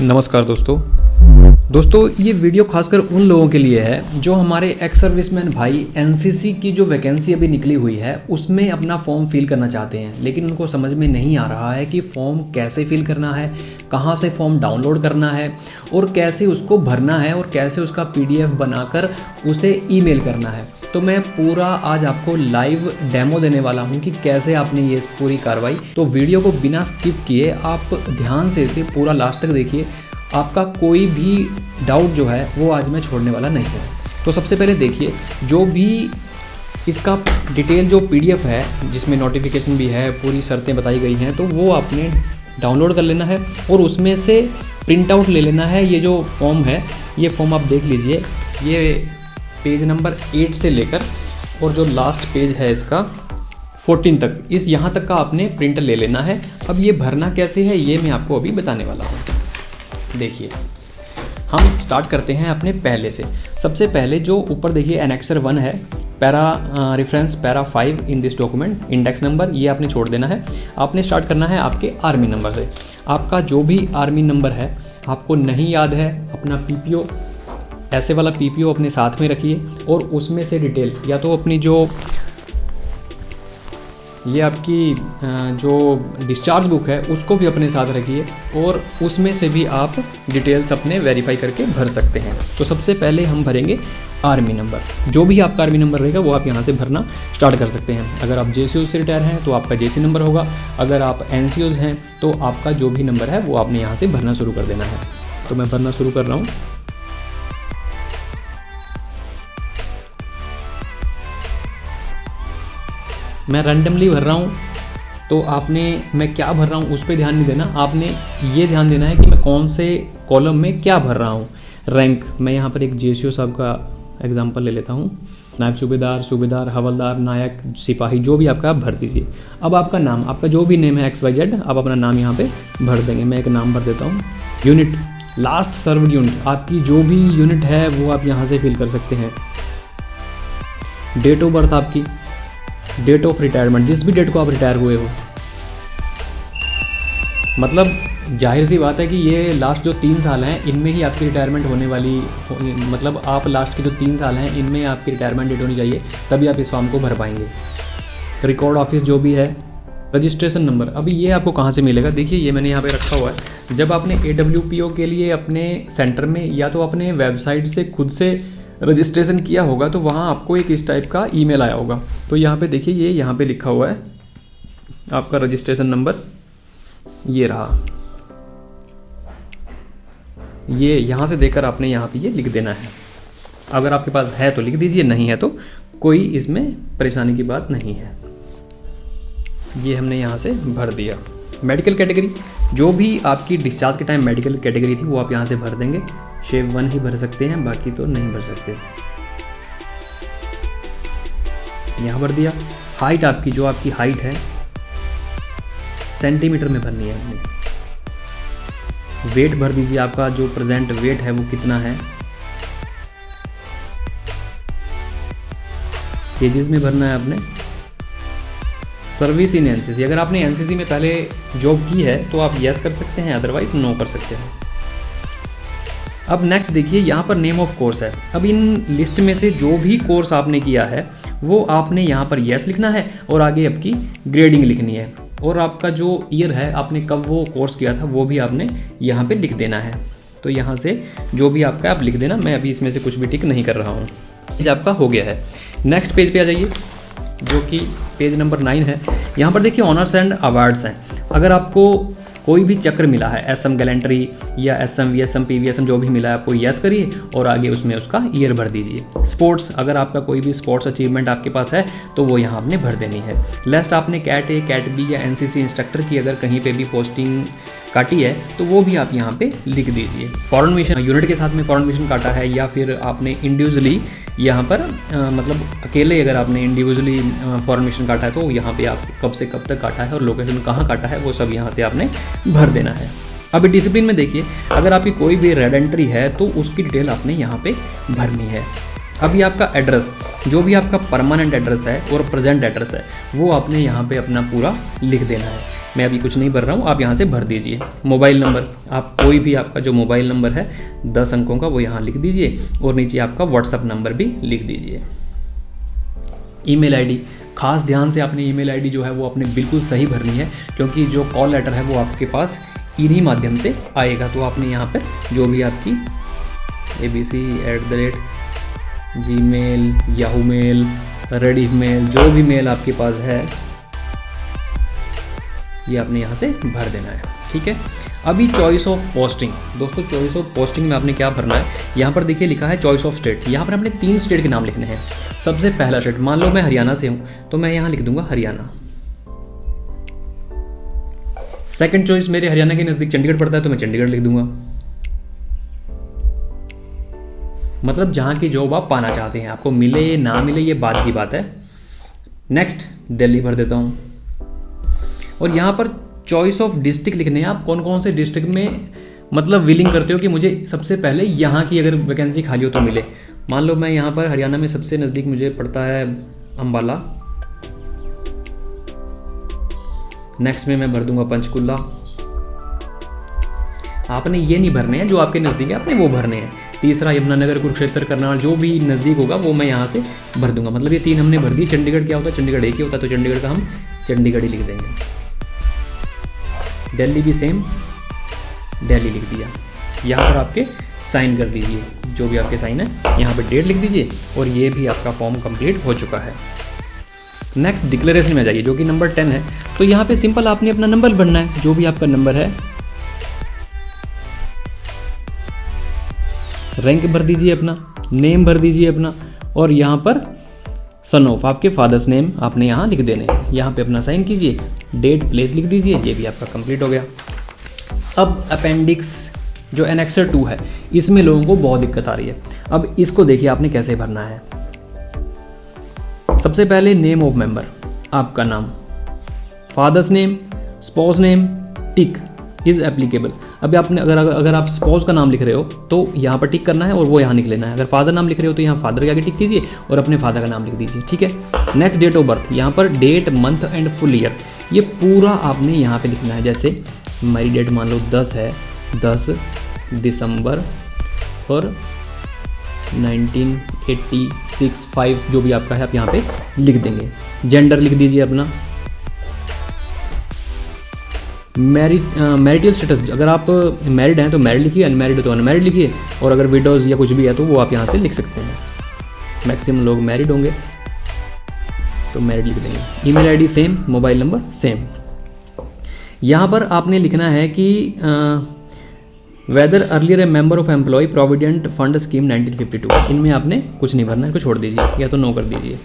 नमस्कार दोस्तों ये वीडियो खासकर उन लोगों के लिए है जो हमारे एक्स सर्विसमैन भाई एनसीसी की जो वैकेंसी अभी निकली हुई है उसमें अपना फॉर्म फिल करना चाहते हैं, लेकिन उनको समझ में नहीं आ रहा है कि फॉर्म कैसे फिल करना है, कहाँ से फॉर्म डाउनलोड करना है और कैसे उसको भरना है और कैसे उसका पीडीएफ बनाकर उसे ईमेल करना है। तो मैं पूरा आज आपको लाइव डेमो देने वाला हूं कि कैसे आपने ये पूरी कार्रवाई, तो वीडियो को बिना स्किप किए आप ध्यान से इसे पूरा लास्ट तक देखिए। आपका कोई भी डाउट जो है वो आज मैं छोड़ने वाला नहीं है। तो सबसे पहले देखिए, जो भी इसका डिटेल जो पीडीएफ है जिसमें नोटिफिकेशन भी है, पूरी शर्तें बताई गई हैं, तो वो आपने डाउनलोड कर लेना है और उसमें से प्रिंट आउट ले लेना है। ये जो फॉर्म है, ये फॉर्म आप देख लीजिए, ये पेज नंबर 8 से लेकर और जो लास्ट पेज है इसका 14 तक, इस यहाँ तक का आपने प्रिंट ले लेना है। अब ये भरना कैसे है ये मैं आपको अभी बताने वाला हूँ। देखिए, हम स्टार्ट करते हैं अपने पहले से। सबसे पहले जो ऊपर देखिए एनेक्सर 1 है, para reference para 5 in this document, index number ये आपने छोड़ देना है। आपने स्टार्ट करना है आपके आर्मी नंबर से। आपका जो भी आर्मी नंबर है आपको नहीं याद है, अपना पीपीओ, ऐसे वाला पीपीओ अपने साथ में रखिए और उसमें से डिटेल या तो अपनी जो ये आपकी जो डिस्चार्ज बुक है उसको भी अपने साथ रखिए और उसमें से भी आप डिटेल्स अपने वेरीफाई करके भर सकते हैं। तो सबसे पहले हम भरेंगे आर्मी नंबर। जो भी आपका आर्मी नंबर रहेगा वो आप यहाँ से भरना स्टार्ट कर सकते हैं। अगर आप जेसीओ से रिटायर हैं तो आपका जेसी नंबर होगा, अगर आप एनसीओज हैं तो आपका जो भी नंबर है वो आपने यहाँ से भरना शुरू कर देना है। तो मैं भरना शुरू कर रहा हूँ। मैं रैंडमली भर रहा हूँ, तो आपने मैं क्या भर रहा हूँ उस पर ध्यान नहीं देना, आपने ये ध्यान देना है कि मैं कौन से कॉलम में क्या भर रहा हूँ। रैंक, मैं यहाँ पर एक जेसीओ साहब का एग्जांपल ले लेता हूँ। नायब सूबेदार, हवलदार, नायक, सिपाही, जो भी आपका आप भर दीजिए। अब आपका नाम, आपका जो भी नेम है XYZ, आप अपना नाम यहाँ पे भर देंगे। मैं एक नाम भर देता हूँ। यूनिट, लास्ट सर्व्ड यूनिट, आपकी जो भी यूनिट है वो आप यहाँ से फिल कर सकते हैं। डेट ऑफ बर्थ आपकी, डेट ऑफ रिटायरमेंट, जिस भी डेट को आप रिटायर हुए हो। मतलब जाहिर सी बात है कि ये लास्ट जो 3 साल हैं इनमें ही आपकी रिटायरमेंट होने वाली, मतलब आप लास्ट के जो 3 साल हैं इनमें आपकी रिटायरमेंट डेट होनी चाहिए, तभी आप इस फॉर्म को भर पाएंगे। रिकॉर्ड ऑफिस जो भी है, रजिस्ट्रेशन नंबर, अभी ये आपको कहाँ से मिलेगा? देखिए, ये मैंने यहाँ पे रखा हुआ है। जब आपने AWPO के लिए अपने सेंटर में या तो अपने वेबसाइट से खुद से रजिस्ट्रेशन किया होगा तो वहाँ आपको एक इस टाइप का ईमेल आया होगा। तो यहाँ पे देखिए, ये यहाँ पे लिखा हुआ है आपका रजिस्ट्रेशन नंबर, ये रहा। ये यहाँ से देकर आपने यहाँ पे ये लिख देना है। अगर आपके पास है तो लिख दीजिए, नहीं है तो कोई इसमें परेशानी की बात नहीं है। ये हमने यहाँ से भर दिया। मेडिकल कैटेगरी, जो भी आपकी डिस्चार्ज के टाइम मेडिकल कैटेगरी थी वो आप यहाँ से भर देंगे। शेप 1 ही भर सकते हैं, बाकी तो नहीं भर सकते। यहाँ भर दिया। हाइट आपकी, जो आपकी हाइट है सेंटीमीटर में भरनी है हमने। वेट भर दीजिए, आपका जो प्रेजेंट वेट है वो कितना है। केजेस में भरना है आपने। सर्विस इन एनसीसी, अगर आपने एनसीसी में पहले जॉब की है तो आप यस कर सकते हैं, अदरवाइज नो कर सकते हैं। अब नेक्स्ट देखिए, यहाँ पर नेम ऑफ कोर्स है। अब इन लिस्ट में से जो भी कोर्स आपने किया है वो आपने यहाँ पर यस लिखना है और आगे आपकी ग्रेडिंग लिखनी है और आपका जो ईयर है, आपने कब वो कोर्स किया था वो भी आपने यहाँ पे लिख देना है। तो यहाँ से जो भी आपका आप लिख देना, मैं अभी इसमें से कुछ भी टिक नहीं कर रहा हूँ। ये आपका हो गया है। नेक्स्ट पेज पे आ जाइए, जो कि पेज नंबर 9 है। यहाँ पर देखिए ऑनर्स एंड अवार्ड्स हैं। अगर आपको कोई भी चक्र मिला है, SM गैलेंट्री या SM, VSM, PVSM जो भी मिला है, आपको यस करिए और आगे उसमें उसका ईयर भर दीजिए। स्पोर्ट्स, अगर आपका कोई भी स्पोर्ट्स अचीवमेंट आपके पास है तो वो यहाँ आपने भर देनी है। लास्ट आपने कैट A, कैट B या NCC इंस्ट्रक्टर की अगर कहीं पे भी पोस्टिंग काटी है तो वो भी आप यहाँ पे लिख दीजिए। फॉरेन मिशन, यूनिट के साथ में फॉरेन मिशन काटा है या फिर आपने इंडिविजुअली यहाँ पर मतलब अकेले अगर आपने इंडिविजुअली फॉरेन मिशन काटा है तो यहाँ पे आप कब से कब तक काटा है और लोकेशन कहाँ काटा है वो सब यहाँ से आपने भर देना है। अभी डिसिप्लिन में देखिए, अगर आपकी कोई भी रेड एंट्री है तो उसकी डिटेल आपने यहाँ पे भरनी है। अभी आपका एड्रेस, जो भी आपका परमानेंट एड्रेस है और प्रेजेंट एड्रेस है वो आपने यहाँ पे अपना पूरा लिख देना है। मैं अभी कुछ नहीं भर रहा हूँ, आप यहाँ से भर दीजिए। मोबाइल नंबर, आप कोई भी आपका जो मोबाइल नंबर है 10 अंकों का वो यहाँ लिख दीजिए और नीचे आपका व्हाट्सअप नंबर भी लिख दीजिए। ईमेल आईडी, खास ध्यान से आपने ईमेल आईडी जो है वो अपने बिल्कुल सही भरनी है, क्योंकि जो कॉल लेटर है वो आपके पास इन्हीं माध्यम से आएगा। तो आपने यहाँ पर जो भी आपकी abc@gmail, Yahoo mail, Rediff mail, जो भी मेल आपके पास है ये आपने यहाँ से भर देना है। ठीक है, अभी चॉइस ऑफ पोस्टिंग। दोस्तों चॉइस ऑफ पोस्टिंग में आपने क्या भरना है, यहाँ पर देखिए लिखा है चॉइस ऑफ स्टेट। यहाँ पर आपने 3 स्टेट के नाम लिखने हैं। सबसे पहला स्टेट, मान लो मैं हरियाणा से हूँ तो मैं यहाँ लिख दूंगा हरियाणा। सेकंड चॉइस, मेरे हरियाणा के नज़दीक चंडीगढ़ पड़ता है तो मैं चंडीगढ़ लिख दूंगा। मतलब जहाँ की जॉब आप पाना चाहते हैं, आपको मिले ना मिले ये बात की बात है। नेक्स्ट दिल्ली भर देता हूँ। और यहाँ पर चॉइस ऑफ डिस्ट्रिक्ट लिखने हैं, आप कौन कौन से डिस्ट्रिक्ट में मतलब विलिंग करते हो कि मुझे सबसे पहले यहाँ की अगर वैकेंसी खाली हो तो मिले। मान लो मैं यहाँ पर हरियाणा में सबसे नज़दीक मुझे पड़ता है अंबाला। नेक्स्ट में मैं भर दूंगा पंचकुला। आपने ये नहीं भरने हैं जो आपके नज़दीक है, आपने वो भरने हैं। तीसरा यमुनानगर, कुरुक्षेत्र, करनाल, जो भी नज़दीक होगा वो मैं यहाँ से भर दूंगा। मतलब ये 3 हमने भर दी। चंडीगढ़ क्या होता है, चंडीगढ़ एक ही होता है तो चंडीगढ़ का हम चंडीगढ़ ही लिख देंगे। दिल्ली भी सेम, दिल्ली लिख दिया। यहाँ पर आपके साइन कर दीजिए, जो भी आपके साइन है यहाँ पर डेट लिख दीजिए और ये भी आपका फॉर्म कंप्लीट हो चुका है। नेक्स्ट डिक्लेरेशन में जाइए जो कि नंबर 10 है। तो यहाँ पे सिंपल आपने अपना नंबर भरना है, जो भी आपका नंबर है, रैंक भर दीजिए अपना, नेम भर दीजिए अपना और यहाँ पर सन ऑफ आपके फादर्स नेम आपने यहाँ लिख देने। यहाँ पे अपना साइन कीजिए, डेट प्लेस लिख दीजिए, ये भी आपका कंप्लीट हो गया। अब अपेंडिक्स जो एनेक्सर 2 है, इसमें लोगों को बहुत दिक्कत आ रही है। अब इसको देखिए आपने कैसे भरना है। सबसे पहले नेम ऑफ मेंबर, आपका नाम, father's name, spouse name, tick is applicable. अभी आपने अगर आप स्पाउस का नाम लिख रहे हो तो यहाँ पर टिक करना है और वो यहाँ लिख लेना है। अगर फादर नाम लिख रहे हो तो यहाँ फादर के आगे टिक कीजिए और अपने फादर का नाम लिख दीजिए। ठीक है। नेक्स्ट डेट ऑफ बर्थ, यहाँ पर date, month and full year ये पूरा आपने यहाँ पे लिखना है। जैसे मेरी डेट मान लो 10 है, 10 दिसंबर और 1986 5 जो भी आपका है आप यहाँ पे लिख देंगे। जेंडर लिख दीजिए अपना। मैरिटल स्टेटस, अगर आप मैरिड हैं तो मैरिड लिखिए, अनमैरिड तो अनमैरिड लिखिए और अगर विडोज या कुछ भी है तो वो आप यहाँ से लिख सकते हैं। मैक्सिमम लोग मैरिड होंगे तो मैरिड लिख देंगे। Email ID same, mobile number same. यहाँ पर आपने लिखना है कि whether earlier a member of employ provident fund scheme 1952, इनमें आपने कुछ नहीं भरना है, इसको छोड़ दीजिए या तो नो कर दीजिए।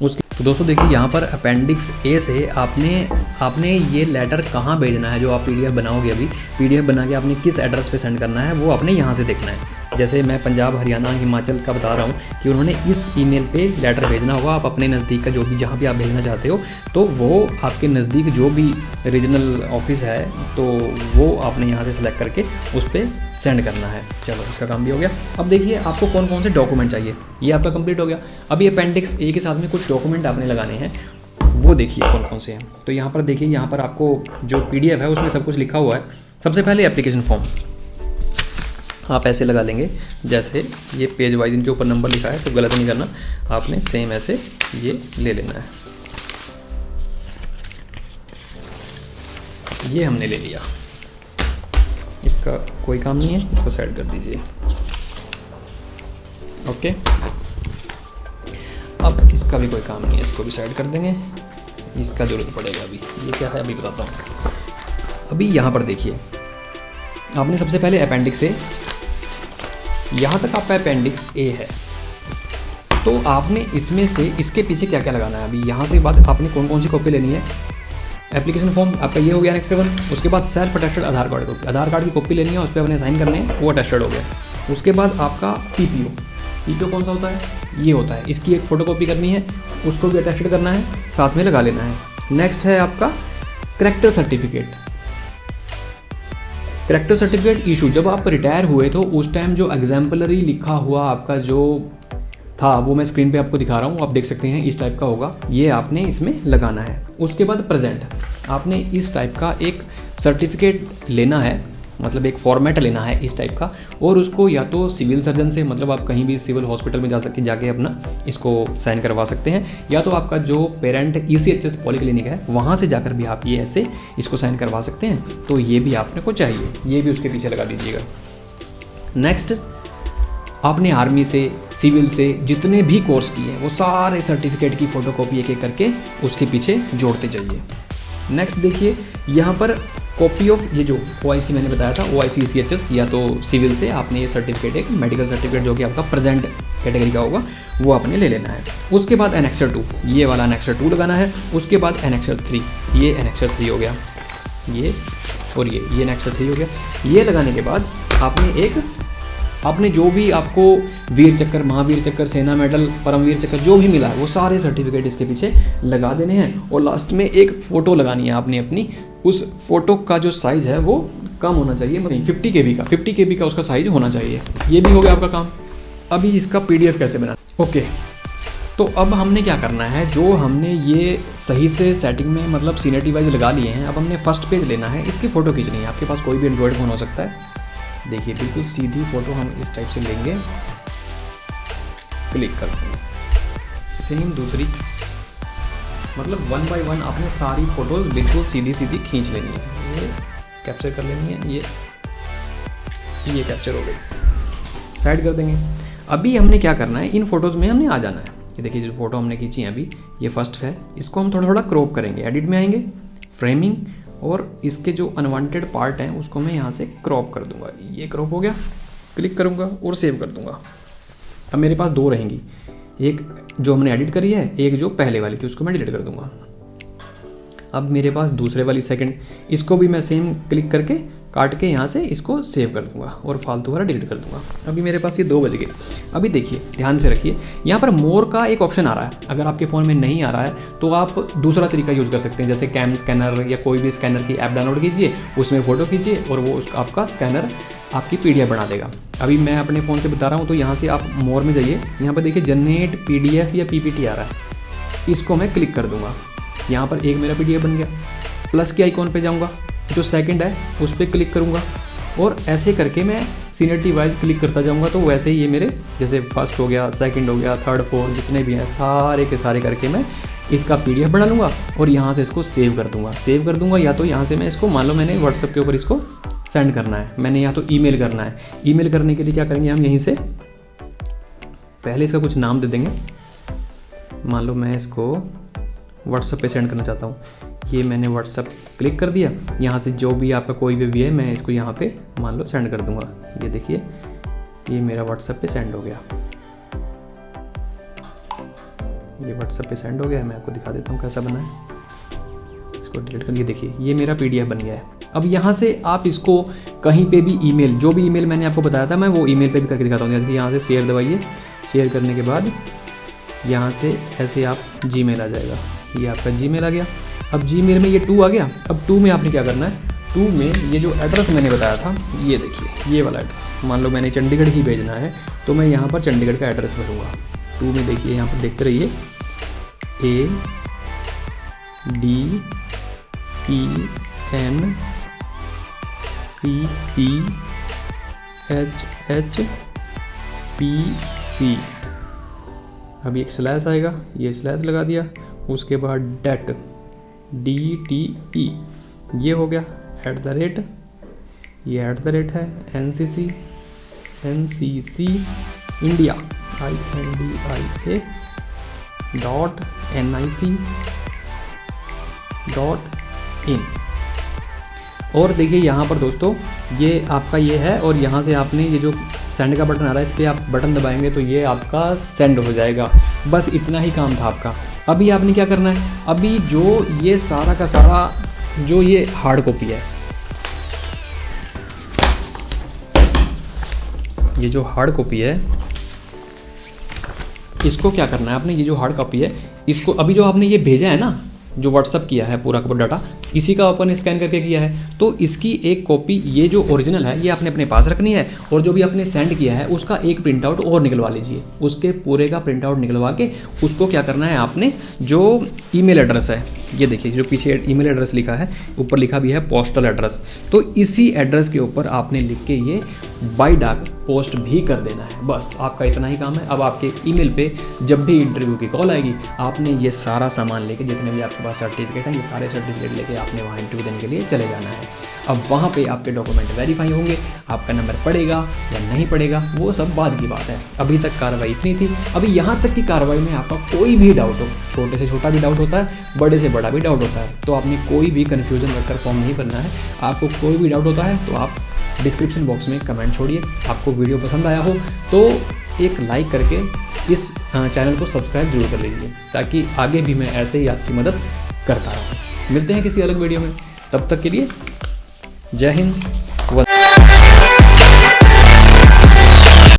उसके तो दोस्तों देखिए यहाँ पर अपेंडिक्स ए से आपने ये लेटर कहाँ भेजना है। जो आप पीडीएफ बनाओगे, अभी पीडीएफ बना के आपने किस एड्रेस पे सेंड करना है वो आपने यहाँ से देखना है। जैसे मैं पंजाब, हरियाणा, हिमाचल का बता रहा हूँ कि उन्होंने इस ईमेल पे लेटर भेजना होगा। आप अपने नज़दीक का जो भी जहाँ भी आप भेजना चाहते हो तो वो आपके नज़दीक जो भी रीजनल ऑफिस है तो वो आपने यहाँ से सेलेक्ट करके उस पर सेंड करना है। चलो इसका काम भी हो गया। अब देखिए आपको कौन कौन से डॉक्यूमेंट चाहिए, ये आपका कंप्लीट हो गया। अभी अपेंडिक्स ए के साथ में कुछ डॉक्यूमेंट आपने लगाने हैं, वो देखिए कौन कौन से हैं। तो यहाँ पर देखिए, यहाँ पर आपको जो पीडीएफ है उसमें सब कुछ लिखा हुआ है। सबसे पहले एप्लीकेशन फॉर्म आप ऐसे लगा लेंगे, जैसे ये पेज वाइज इनके ऊपर नंबर लिखा है तो गलत नहीं करना, आपने सेम ऐसे ये ले लेना है। ये हमने ले लिया, इसका कोई काम नहीं है, इसको साइड कर दीजिए। ओके, अब इसका भी कोई काम नहीं है, इसको भी साइड कर देंगे। इसका जरूरत पड़ेगा अभी, ये क्या है अभी बताता हूँ। अभी यहाँ पर देखिए, आपने सबसे पहले अपेंडिक्स ए, यहाँ तक आपका अपेंडिक्स ए है तो आपने इसमें से इसके पीछे क्या क्या लगाना है। अभी यहाँ से बाद आपने कौन कौन सी कॉपी लेनी है। एप्लीकेशन फॉर्म आपका ये हो गया नेक्स्ट 7। उसके बाद सेल्फ अटेस्टेड आधार कार्ड कॉपी, आधार कार्ड की कॉपी लेनी है, उस पर अपने साइन करने हैं, वो अटेस्टेड हो गया। उसके बाद आपका पीपीओ, पीपीओ कौन सा होता है, ये होता है, इसकी एक फ़ोटो कॉपी करनी है, उसको भी अटेस्टेड करना है, साथ में लगा लेना है। नेक्स्ट है आपका character certificate. Character certificate issue, जब आप रिटायर हुए तो उस टाइम जो एग्जाम्पलरी लिखा हुआ आपका जो था वो मैं स्क्रीन पे आपको दिखा रहा हूँ, आप देख सकते हैं इस टाइप का होगा, ये आपने इसमें लगाना है। उसके बाद प्रेजेंट, आपने इस टाइप का एक सर्टिफिकेट लेना है, मतलब एक फॉर्मेट लेना है इस टाइप का, और उसको या तो सिविल सर्जन से, मतलब आप कहीं भी सिविल हॉस्पिटल में जाके अपना इसको साइन करवा सकते हैं, या तो आपका जो पेरेंट ECHS पॉलीक्लिनिक है वहाँ से जाकर भी आप ये ऐसे इसको साइन करवा सकते हैं। तो ये भी आपने को चाहिए, ये भी उसके पीछे लगा दीजिएगा। नेक्स्ट, आपने आर्मी से, सिविल से जितने भी कोर्स किए हैं वो सारे सर्टिफिकेट की फ़ोटोकॉपी एक एक करके उसके पीछे जोड़ते जाइए। नेक्स्ट देखिए, यहाँ पर कॉपी ऑफ ये जो OIC मैंने बताया था, OIC ECHS या तो सिविल से आपने ये सर्टिफिकेट, एक मेडिकल सर्टिफिकेट जो कि आपका प्रेजेंट कैटेगरी का होगा वो आपने ले लेना है। उसके बाद Annexure 2, ये वाला Annexure 2 लगाना है। उसके बाद Annexure 3, ये Annexure 3 हो गया, ये और ये Annexure 3 हो गया। ये लगाने के बाद आपने जो भी आपको वीर चक्कर, महावीर चक्कर, सेना मेडल, परमवीर चक्कर जो भी मिला है वो सारे सर्टिफिकेट इसके पीछे लगा देने हैं। और लास्ट में एक फ़ोटो लगानी है आपने अपनी, उस फोटो का जो साइज़ है वो कम होना चाहिए, मतलब 50 KB का उसका साइज़ होना चाहिए। ये भी हो गया आपका काम। अभी इसका PDF कैसे बनाना, ओके। तो अब हमने क्या करना है, जो हमने ये सही से सेटिंग में मतलब सीनियरिटी वाइज लगा लिए हैं, अब हमने फर्स्ट पेज लेना है, इसकी फ़ोटो खींचनी है। आपके पास कोई भी एंड्रॉयड फ़ोन हो सकता है। देखिए बिल्कुल सीधी फ़ोटो हम इस टाइप से लेंगे, क्लिक कर देंगे, सेम दूसरी, मतलब 1 बाय 1 आपने सारी फ़ोटोज़ बिल्कुल सीधी सीधी खींच लेनी है। ये कैप्चर कर लेनी है, ये कैप्चर हो गई, साइड कर देंगे। अभी हमने क्या करना है, इन फ़ोटोज़ में हमने आ जाना है। ये देखिए जो फ़ोटो हमने खींची है अभी, ये फर्स्ट है, इसको हम थोड़ा थोड़ा क्रॉप करेंगे। एडिट में आएंगे, फ्रेमिंग, और इसके जो अनवांटेड पार्ट हैं उसको मैं यहाँ से क्रॉप कर दूंगा। ये क्रॉप हो गया, क्लिक करूँगा और सेव कर दूंगा। अब मेरे पास 2 रहेंगी, एक जो हमने एडिट करी है, एक जो पहले वाली थी उसको मैं डिलीट कर दूंगा। अब मेरे पास दूसरे वाली सेकंड, इसको भी मैं सेम क्लिक करके काट के यहाँ से इसको सेव कर दूंगा और फालतू वाला डिलीट कर दूंगा। अभी मेरे पास ये 2 बज गए। अभी देखिए ध्यान से रखिए, यहाँ पर मोर का एक ऑप्शन आ रहा है। अगर आपके फ़ोन में नहीं आ रहा है तो आप दूसरा तरीका यूज़ कर सकते हैं, जैसे कैम स्कैनर या कोई भी स्कैनर की ऐप डाउनलोड कीजिए, उसमें फ़ोटो खींचिए और वो आपका स्कैनर आपकी PDF बना देगा। अभी मैं अपने फ़ोन से बता रहा हूँ, तो यहाँ से आप मोर में जाइए, यहाँ पर देखिए जनरेट PDF या PPT आ रहा है, इसको मैं क्लिक कर दूँगा। यहाँ पर एक मेरा PDF बन गया। प्लस के आइकॉन पे जाऊँगा, जो सेकंड है उस पर क्लिक करूँगा और ऐसे करके मैं सीनियरिटी वाइज क्लिक करता जाऊँगा। तो वैसे ही ये मेरे जैसे फर्स्ट हो गया, सेकंड हो गया, थर्ड, फोर्थ जितने भी हैं सारे के सारे करके मैं इसका PDF बना लूँगा और यहाँ से इसको सेव कर दूँगा। या तो यहाँ से मैं इसको, मान लो मैंने WhatsApp के ऊपर इसको सेंड करना है, मैंने या तो ईमेल करना है। ईमेल करने के लिए क्या करेंगे, हम यहीं से पहले इसका कुछ नाम दे देंगे। मान लो मैं इसको WhatsApp पे सेंड करना चाहता हूँ, ये मैंने WhatsApp क्लिक कर दिया। यहाँ से जो भी आपका कोई भी है मैं इसको यहाँ पे मान लो सेंड कर दूँगा। ये देखिए ये मेरा WhatsApp पे सेंड हो गया, ये WhatsApp पे सेंड हो गया है। मैं आपको दिखा देता हूँ कैसा बना है। इसको डिलीट करके देखिए ये मेरा PDF बन गया है। अब यहाँ से आप इसको कहीं पे भी ईमेल, जो भी ईमेल मैंने आपको बताया था मैं वो ईमेल पे भी करके दिखाता हूँ। जैसे कि यहाँ से शेयर दबाइए, शेयर करने के बाद यहाँ से ऐसे आप Gmail आ जाएगा, ये आपका Gmail आ गया। अब Gmail में ये 2 आ गया। अब 2 में आपने क्या करना है, 2 में ये जो एड्रेस मैंने बताया था, ये देखिए ये वाला एड्रेस, मान लो मैंने चंडीगढ़ ही भेजना है तो मैं यहाँ पर चंडीगढ़ का एड्रेस भरूँगा। 2 में देखिए यहाँ पर देखते रहिए, ADPNCPHHPC, अभी एक स्लैश आएगा, ये स्लैश लगा दिया। उसके बाद डेट DTE, ये हो गया @ ये @ है NCC India INDIA.NIC.in। और देखिए यहाँ पर दोस्तों ये आपका ये है, और यहाँ से आपने ये जो सेंड का बटन आ रहा है इस पर आप बटन दबाएंगे तो ये आपका सेंड हो जाएगा। बस इतना ही काम था आपका। अभी आपने क्या करना है, अभी जो ये सारा का सारा जो ये हार्ड कॉपी है, ये जो हार्ड कॉपी है इसको क्या करना है आपने, ये जो हार्ड कॉपी है इसको अभी जो आपने ये भेजा है ना, जो WhatsApp किया है पूरा का पूरा डाटा, इसी का अपन स्कैन करके किया है, तो इसकी एक कॉपी, ये जो ओरिजिनल है ये आपने अपने पास रखनी है, और जो भी आपने सेंड किया है उसका एक प्रिंट आउट और निकलवा लीजिए। उसके पूरे का प्रिंट आउट निकलवा के उसको क्या करना है, आपने जो ईमेल एड्रेस है, ये देखिए जो पीछे ईमेल एड्रेस लिखा है, ऊपर लिखा भी है पोस्टल एड्रेस, तो इसी एड्रेस के ऊपर आपने लिख के ये बाय डाक पोस्ट भी कर देना है। बस आपका इतना ही काम है। अब आपके ईमेल पे जब भी इंटरव्यू की कॉल आएगी, आपने ये सारा सामान लेके, जितने भी आपके पास सर्टिफिकेट है, ये सारे सर्टिफिकेट लेके आपने वहाँ इंटरव्यू देने के लिए चले जाना है। अब वहाँ पे आपके डॉक्यूमेंट वेरीफाई होंगे, आपका नंबर पड़ेगा या नहीं पड़ेगा वो सब बाद की बात है। अभी तक कार्रवाई इतनी थी। अभी यहाँ तक की कार्रवाई में आपका कोई भी डाउट हो, छोटे से छोटा भी डाउट होता है, बड़े से बड़ा भी डाउट होता है, तो आपने कोई भी कन्फ्यूजन रखकर फॉर्म नहीं भरना है। आपको कोई भी डाउट होता है तो आप डिस्क्रिप्शन बॉक्स में कमेंट छोड़िए। आपको वीडियो पसंद आया हो तो एक लाइक करके इस चैनल को सब्सक्राइब जरूर कर लीजिए, ताकि आगे भी मैं ऐसे ही आपकी मदद करता रहूँ। मिलते हैं किसी अलग वीडियो में, तब तक के लिए जय हिंद,